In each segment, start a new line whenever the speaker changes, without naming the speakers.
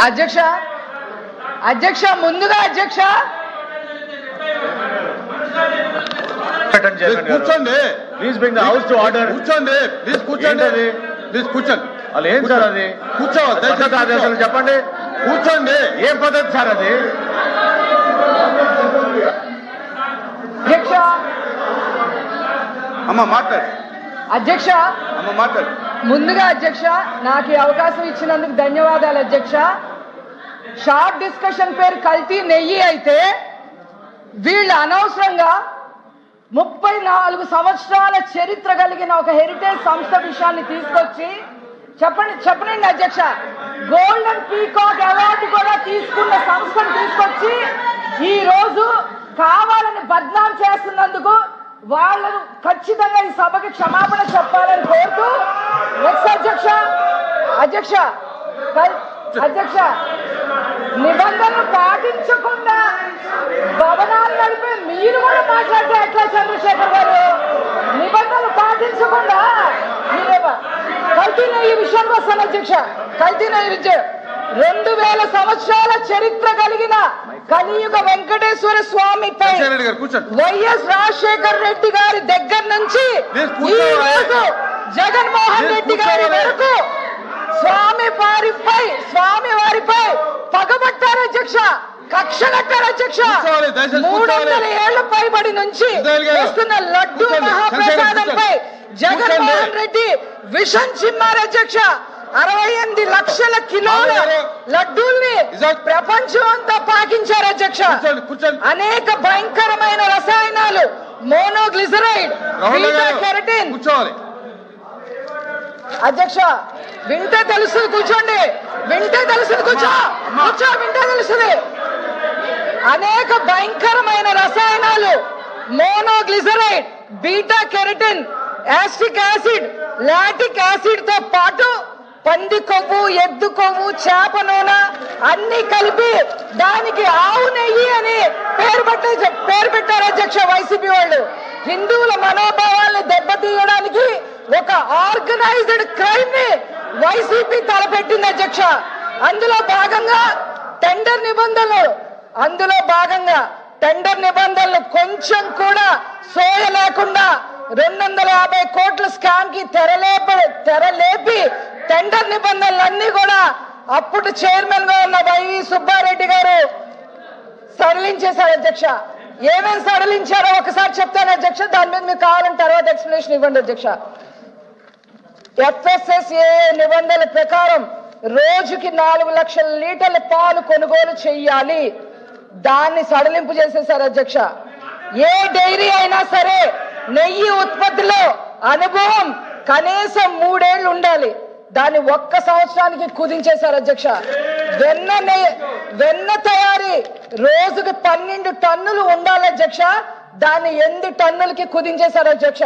అధ్యక్ష అధ్యక్ష ముందుగా అధ్యక్ష
కూర్చోండి.
Please bring the house to order.
కూర్చోండి ప్లీజ్, కూర్చోండి ప్లీజ్, కూర్చోండి.
వాళ్ళు ఏం సార్ అది?
కూర్చోవాలి
ఆదేశాలు చెప్పండి.
కూర్చోండి.
ఏం పద్ధతి సార్ అది?
అధ్యక్ష
అమ్మ మాట్లాడు.
అధ్యక్ష
అమ్మ మాట్లాడు.
ముందుగా అధ్యక్ష నాకు ఈ అవకాశం ఇచ్చినందుకు ధన్యవాదాలు అధ్యక్ష. షార్ట్ డిస్కషన్ పేరు కల్తీ నెయ్యి అయితే వీళ్ళు అనవసరంగా 34 సంవత్సరాల చరిత్ర కలిగిన ఒక హెరిటేజ్ సంస్థ విషయాన్ని తీసుకొచ్చి చెప్పండి అధ్యక్ష, గోల్డెన్ పీకాక్ అవార్డు కూడా తీసుకున్న సంస్థను తీసుకొచ్చి ఈ రోజు కావాలని బద్నాం చేస్తున్నందుకు వాళ్ళను ఖచ్చితంగా ఈ సభకి క్షమాపణ చెప్పాలని కోరుతూ అధ్యక్ష అధ్యక్ష అధ్యక్ష నిబంధనలు పాటించకుండా భవనాలు నడిపే మీరు కూడా మాట్లాడితే ఎట్లా చంద్రశేఖర్ గారు? నిబంధనలు పాటించకుండా కల్తీ నెయ్యి విషయానికి వస్తాను అధ్యక్ష. కల్తీ నెయ్యి విద్య 2000 సంవత్సరాల చరిత్ర కలిగిన కలియుగ వెంకటేశ్వర స్వామిపై వైఎస్ రాజశేఖర్ రెడ్డి గారి దగ్గర నుంచి ఈ రోజు జగన్మోహన్ రెడ్డి గారి వరకు స్వామి వారిపై పగబట్టారు అధ్యక్ష, కక్ష కట్టారు అధ్యక్ష. 300 ఏళ్ల పైబడి నుంచి వస్తున్న లడ్డు మహాప్రసాదంపై జగన్మోహన్ రెడ్డి విషం చిమ్మారు అధ్యక్ష. 68 లక్షల కిలోల లడ్డూల్ని ప్రపంచం అంతా పాకించారు అధ్యక్ష. అనేక భయంకరమైన రసాయనాలు, మోనోగ్లిజరైడ్, కెరటిన్. అధ్యక్ష వింటే తెలుస్తుంది, కూర్చోండి. వింటే తెలుస్తుంది, కూర్చో వింటే తెలుస్తుంది. అనేక భయంకరమైన రసాయనాలు, monoglyceride, beta carotene, acetic acid, lactic acid తో పాటు పంది కొవ్వు, ఎద్దు కొవ్వు, చేప నూనె అన్ని కలిపి దానికి ఆవు నెయ్యి అని పేరు పెట్టారు అధ్యక్ష వైసీపీ వాళ్ళు. హిందువుల మనోభావాలను దెబ్బతీయడానికి ఒక ఆర్గనైజ్డ్ క్రైమ్ ని వైసీపీ తలపెట్టింది అధ్యక్ష. అందులో భాగంగా టెండర్ నిబంధనలు కొంచెం కూడా సోయ లేకుండా 250 కోట్ల స్కామ్ కి తెరలేపి టెండర్ నిబంధనలన్నీ కూడా అప్పుడు చైర్మన్ గా ఉన్న వైవి సుబ్బారెడ్డి గారు సడలించేశారు అధ్యక్ష. ఏమేమి సడలించారో ఒకసారి చెప్తాను అధ్యక్ష, దాని మీద మీకు కావాలని తర్వాత ఎక్స్ప్లెనేషన్ ఇవ్వండి అధ్యక్ష. FSSAI నిబంధనల ప్రకారం రోజుకి 4 లక్షల లీటర్ల పాలు కొనుగోలు చెయ్యాలి. దాన్ని సడలింపు చేసేశారు అధ్యక్ష. ఏ డైరీ అయినా సరే నెయ్యి ఉత్పత్తిలో అనుభవం కనీసం 3 ఏళ్లు ఉండాలి. దాన్ని 1 సంవత్సరానికి కుదించేశారు అధ్యక్ష. వెన్న తయారీ రోజుకి 12 టన్నులు ఉండాలి అధ్యక్ష. దాన్ని 8 టన్నులకి కుదించేశారు అధ్యక్ష.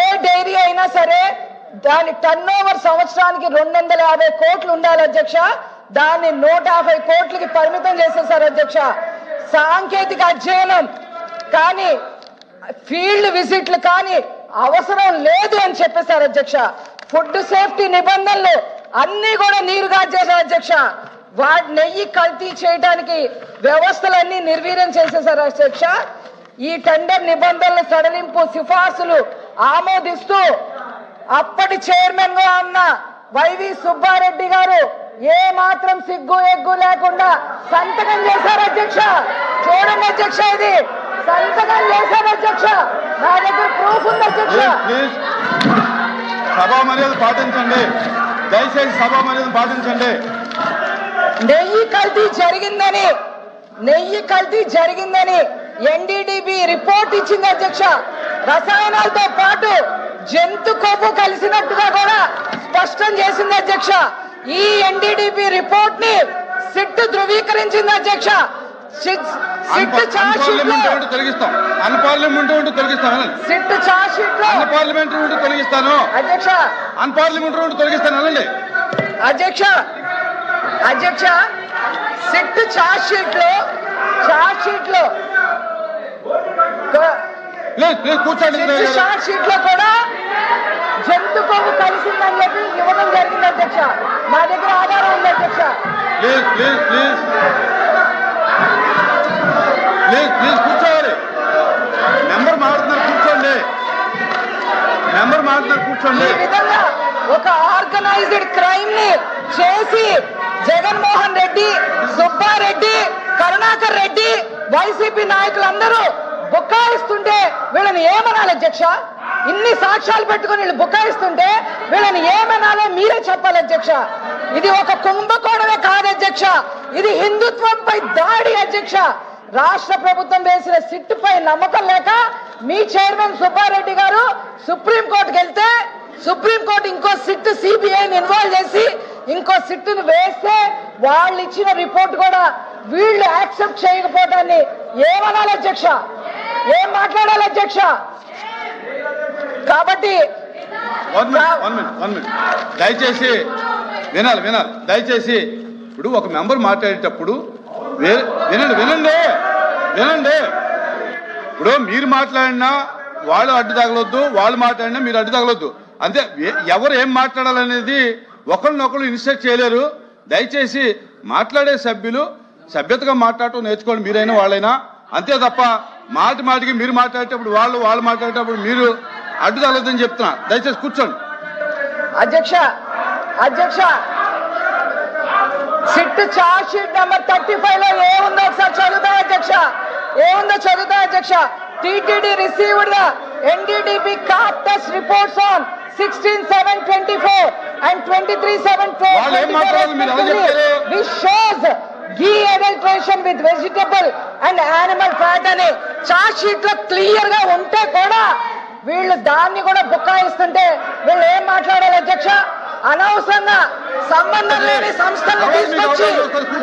ఏ డైరీ అయినా సరే దాని టర్న్ ఓవర్ సంవత్సరానికి 250 కోట్లు ఉండాలి అధ్యక్ష. దాన్ని 150 కోట్లకి పరిమితం చేసేశారు అధ్యక్ష. సాంకేతిక అధ్యయనం కానీ, ఫీల్డ్ విజిట్లు కానీ అవసరం లేదు అని చెప్పేశారు అధ్యక్ష. ఫుడ్ సేఫ్టీ నిబంధనలు అన్ని కూడా నీరుగార్చేశారు అధ్యక్ష. నెయ్యి కల్తీ చేయడానికి వ్యవస్థలన్నీ నిర్వీర్యం చేసేశారు అధ్యక్ష. ఈ టెండర్ నిబంధనల సడలింపు సిఫార్సులు ఆమోదిస్తూ అప్పటి చైర్మన్ గా ఉన్న వైవి సుబ్బారెడ్డి గారు ఏ మాత్రం సిగ్గు ఎగ్గు లేకుండా సంతకం చేశారు అధ్యక్ష. చూడండి అధ్యక్ష, ఇది సంతకం చేశారు అధ్యక్ష. నా దగ్గర ప్రూఫ్ ఉంది అధ్యక్ష.
సభా మర్యాద పాటించండి, దయచేసి సభా మర్యాద పాటించండి.
నెయ్యి కల్తీ జరిగిందని NDDB రిపోర్ట్ ఇచ్చింది అధ్యక్ష. రసాయనాలతో పాటు జంతు కొవ్వు కలిసినట్టుగా కూడా స్పష్టం చేసింది అధ్యక్ష. ఈ NDDB రిపోర్ట్ ని సిట్ ధృవీకరించింది అధ్యక్ష. కూడా జంతు కొవ్వు కలిసిందని చెప్పి ఇవ్వడం జరిగింది అధ్యక్ష. మా దగ్గర ఆధారం ఉంది అధ్యక్ష.
Please please please please please కూర్చోవాలి. మెంబర్ మాట్లాడుతున్నారు, కూర్చోండి. మెంబర్ మాట్లాడుతున్నారు, కూర్చోండి.
ఈ విధంగా ఒక ఆర్గనైజ్డ్ క్రైమ్ ని చేసి జగన్మోహన్ రెడ్డి, సుబ్బారెడ్డి, కరుణాకర్ రెడ్డి, వైసీపీ నాయకులందరూ బుకాయిస్తుంటే వీళ్ళని ఏమనాలి అధ్యక్ష? ఇన్ని సాక్ష్యాలు పెట్టుకుని వీళ్ళు బుకాయిస్తుంటే వీళ్ళని ఏమనాలో మీరే చెప్పాలి అధ్యక్ష. ఇది ఒక కుంభకోణమే కాదు అధ్యక్ష, ఇది హిందుత్వంపై దాడి అధ్యక్ష. రాష్ట్ర ప్రభుత్వం వేసిన సిట్ పై నమ్మకం లేక మీ చైర్మన్ సుబ్బారెడ్డి గారు సుప్రీంకోర్టుకి వెళ్తే సుప్రీంకోర్టు ఇంకో సిట్ సిబిఐని ఇన్వాల్వ్ చేసి ఇంకో సిట్ను వేస్తే వాళ్ళు ఇచ్చిన రిపోర్ట్ కూడా వీళ్ళు యాక్సెప్ట్ చేయకపోవడాన్ని ఏమనాలి అధ్యక్ష? ఏం మాట్లాడాలి అధ్యక్ష? కాబట్టి
వన్ మినిట్ దయచేసి వినాలి. దయచేసి ఇప్పుడు ఒక మెంబర్ మాట్లాడేటప్పుడు వినండి. ఇప్పుడు మీరు మాట్లాడినా వాళ్ళు అడ్డు తగలొద్దు, వాళ్ళు మాట్లాడినా మీరు అడ్డు తగలొద్దు. అంతే. ఎవరు ఏం మాట్లాడాలనేది ఒకరినొకరు ఇన్స్ట్రక్ట్ చేయలేరు. దయచేసి మాట్లాడే సభ్యులు సభ్యతగా మాట్లాడటం నేర్చుకోండి, మీరైనా వాళ్ళైనా. అంతే తప్ప మాటికి మీరు మాట్లాడేటప్పుడు వాళ్ళు మాట్లాడేటప్పుడు మీరు అడ్డు తగలొద్దని చెప్తున్నా. దయచేసి కూర్చోండి.
అధ్యక్ష సిట్ చార్జ్ షీట్ నెంబర్ 35 లో ఏముందో ఒకసారి చదువుతా అధ్యక్ష. TTD received the NDDB calf test reports on 16/7/24 and 23/7/24 which shows ghee adulteration with vegetable and animal fat అని చార్జ్ షీట్ లో క్లియర్ గా ఉంటే కూడా వీళ్ళు దాన్ని కూడా బుకాయిస్తుంటే వీళ్ళు ఏం మాట్లాడాలి అధ్యక్ష? అనవసరంగా సంబంధం లేని సంస్థలను తీసుకొచ్చి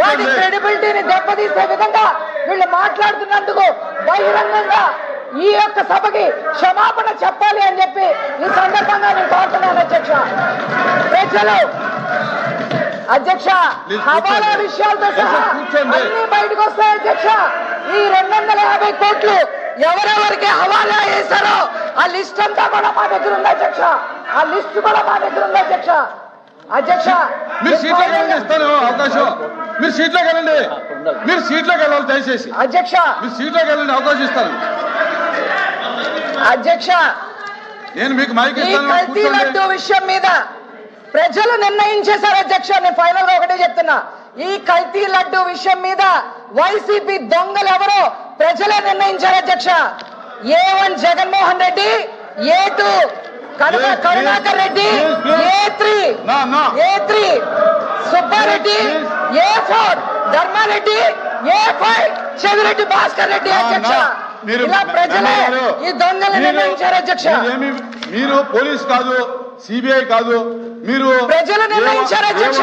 వాటి క్రెడిబిలిటీని దెబ్బతీసే విధంగా వీళ్ళు మాట్లాడుతున్నందుకు బహిరంగంగా ఈ యొక్క సభకి క్షమాపణ చెప్పాలి అని చెప్పి ఈ సందర్భంగా నేను కోరుతున్నాను అధ్యక్ష. ప్రజలు అధ్యక్ష హవాలా విషయాలతో సహా అన్ని బయటకు వస్తాయి అధ్యక్ష. ఈ 250 కోట్లు ఎవరెవరికి హవాలా వేశారో ఆ లిస్ట్ అంతా కూడా మా దగ్గర ఉంది అధ్యక్ష.
మీరు సీట్లోకి వెళ్ళండి, ఇస్తాను అవకాశం. మీరు సీట్లోకి వెళ్ళండి, దయచేసి
అధ్యక్ష.
మీరు సీట్లోకి వెళ్ళండి, అవకాశం ఇస్తాను.
అధ్యక్ష,
నేను మీకు మైక్
ఈ కల్తీ లడ్డు విషయం మీద ప్రజలు నిర్ణయించేశారు అధ్యక్ష. నేను ఫైనల్ గా ఒకటే చెప్తున్నా, ఈ కల్తీ లడ్డు విషయం మీద వైసీపీ దొంగలు ఎవరో ప్రజలే నిర్ణయించారు అధ్యక్ష. A1 Jaganmohan Reddy, A2 Karunakar Reddy, A3 Subbareddy, A4 Dharmareddy, A5 Chevireddy Bhaskar Reddy అధ్యక్ష. ఇలా ప్రజలే ఈ దొంగలు నిర్ణయించారు అధ్యక్ష.
మీరు పోలీస్ కాదు, సిబిఐ కాదు, మీరు
ప్రజలు నిర్ణయించారు అధ్యక్ష.